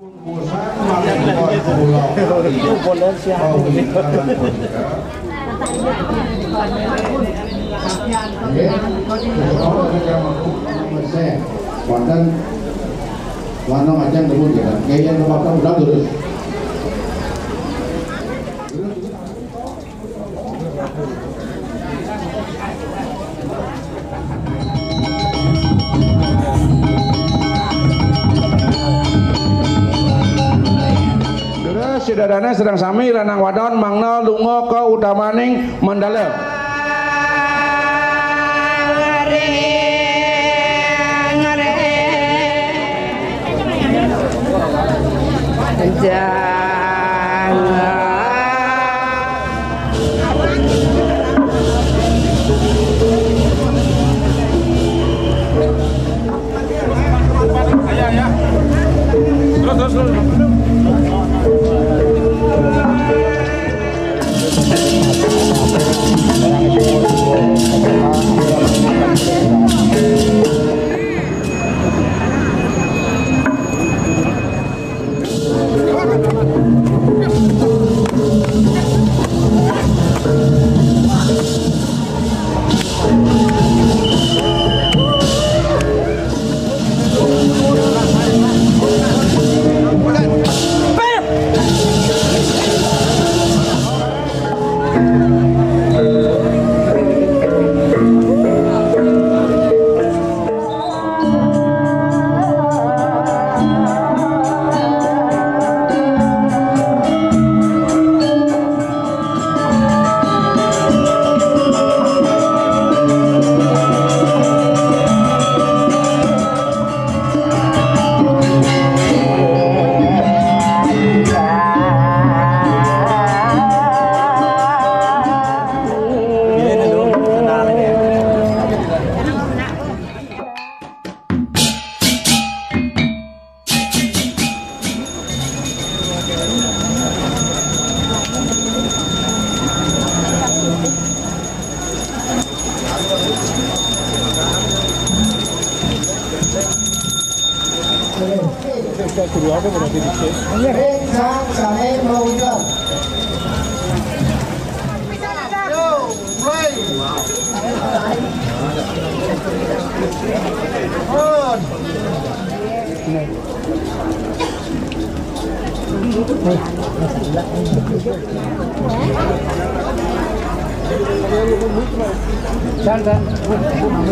Warna macam dulu ya, kayaknya nomor kamu udah terus. Terus sidadana sedang sami lanang wadon mangna lunga ke utamaning mandala.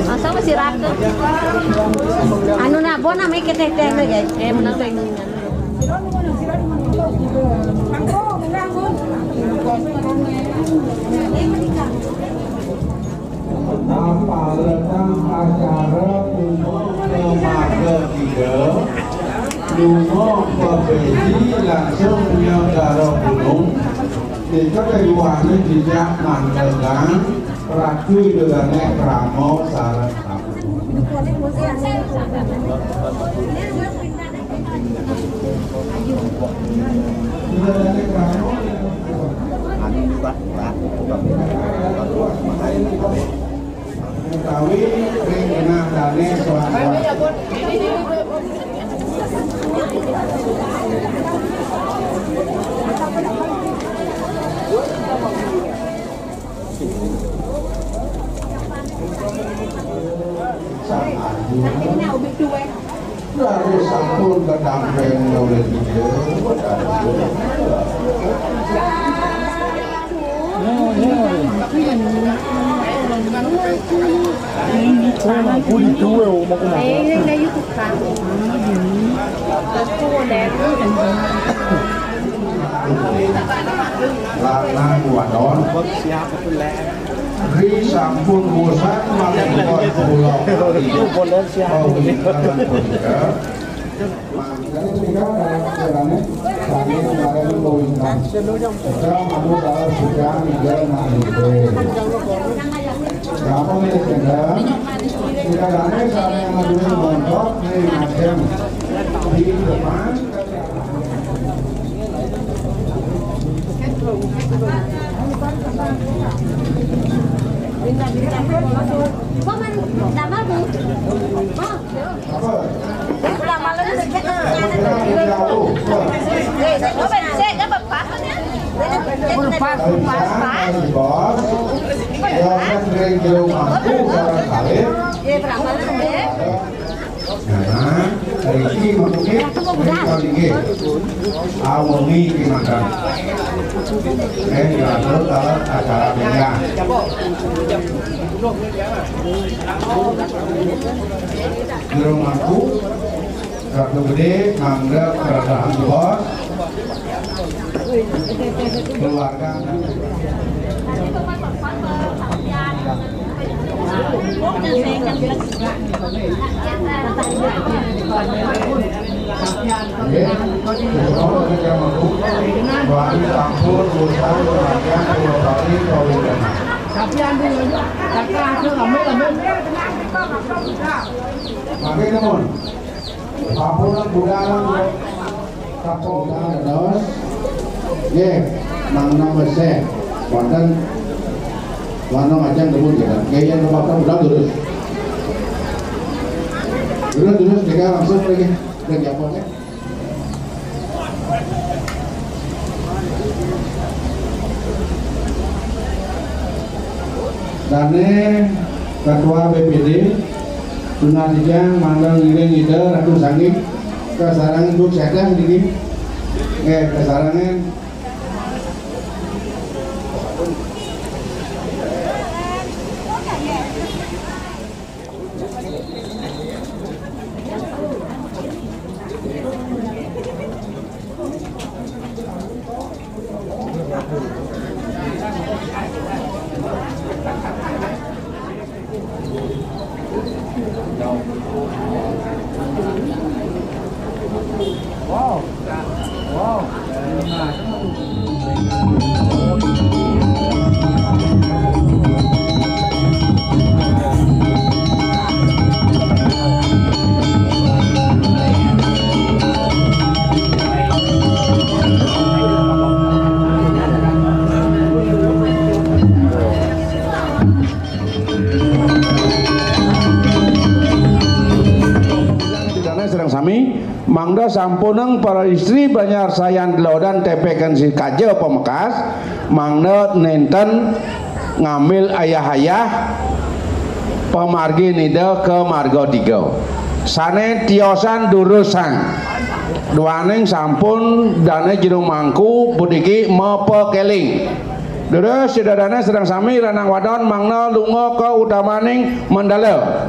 Masa masih rata. Anu nak bon namanya keteh-teh guys. Menang tuh ini. Apa tentang acara umum lembaga tiga lungo pembeli langsung menyelenggara gunung di kekeluarnya tidak mandang ratu dengan kramo saran kamu. Mengetahui ringkina dane suara. Lalu sampun kedamping oleh dia. Lanang wadon Ri sampun bosan melakukan pulau itu boleh siapa Apa? Pas. Bos. Yang sering jauh mampu orang kali. Ya berapa deh? Nah, hari ini maksudnya kali ini awami dimakan. Diatur dalam acara beda. Di rumahku, Ratu Gede, mangga kerajaan bos, keluarga. Warna macam debut ya, kayaknya tempatnya udah terus mereka langsung lagi dan jawabannya. Dane Ketua BPD Tunadijang Mandang Ngiring Ide Ratu Sanggih kesarangan duk sedang dini kesarangan mangda sampuneng para istri banyak sayan delodan tepekan si kaje pemekas mangda nenten ngambil ayah-ayah pemargi nida ke marga 3 sane tiosan durusan duaning sampun dane jerung mangku budiki mepekeling Dede sidadana sedang sami ranang wadon mangna lunga ke utamaning Mandala.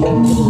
Orang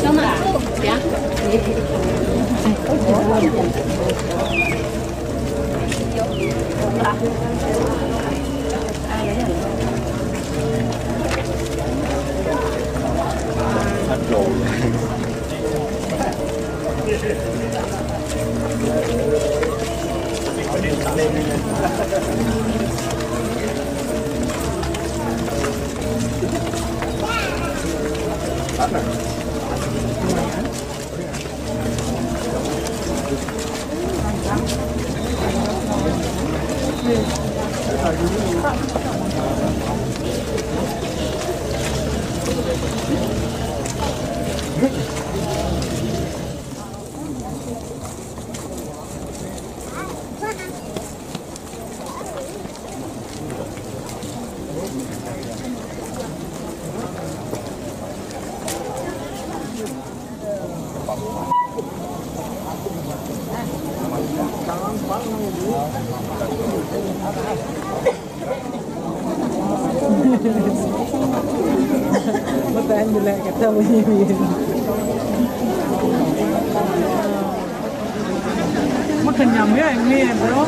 Sama ya. Mataan jelek kata bunyi. Makan nyamnya ini bro.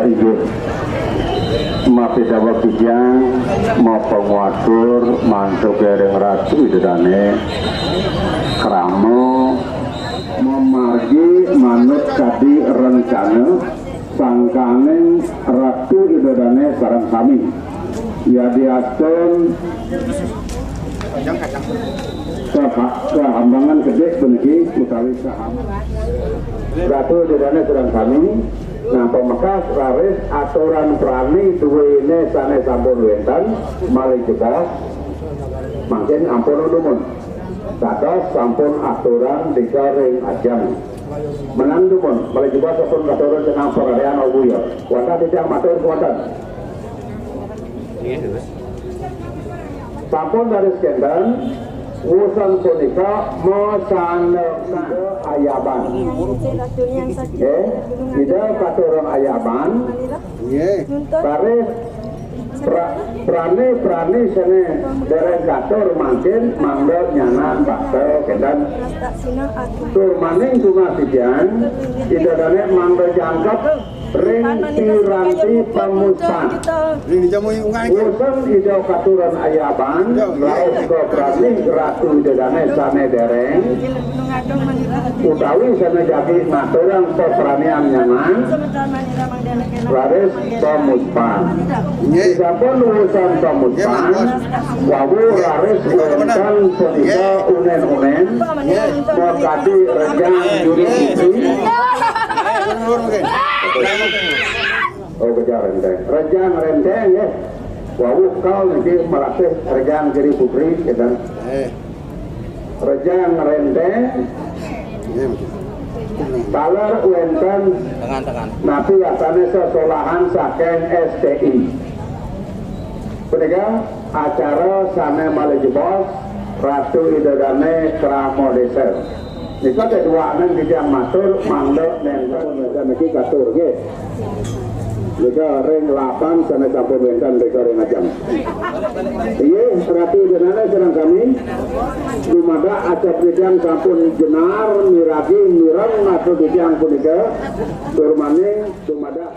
Ibu mapita wakijang mau penguatur mantuk dereng ratu idane kramo memargi manut kadi rencana sangkaning ratu idane sareng kami ya diatur kehambangan gede beniki utawi kehambangan ratu idane sareng kami. Nah, pemekas raris aturan prani duwene sane sampun wenten malih juga makin ampun dumun kados sampun aturan dikaring ajang menang dumun malih juga sampun aturan jenang perayaan obuya wonten tijang matur wonten sampun dari skenden urusan punika mosane ayaban tidak katurun ayaban baris prani sene dereng katur makin mangga nyanan bakso kendan tur maning tunga sidian idadane mangga jangkep ring piranti pemuspan urusan hidau katuran ayaban laut ke prani ratu idadane sane dereng utawi sana jadi maturang peperanian nyaman baris pemuspan pun urusan pemuspan wawu laris urusan punika unen-unen mengkadi rejang jurisdiksi oh kejar renteng rejang renteng ya wawu kau nanti melatih rejang jadi putri dan rejang renteng talar wenten nabi asane sesolahan saking STI punika acara sane malih jebos ratu idadane kramo desa nika keduanen dijang matur mandek nenten niki katur nggih nika ring 8 sane sampun wenten nika ring ajam ieu ratu idadane sareng kami dumada acap dijang sampun jenar miragi mireng matur dijang punika tur maning dumada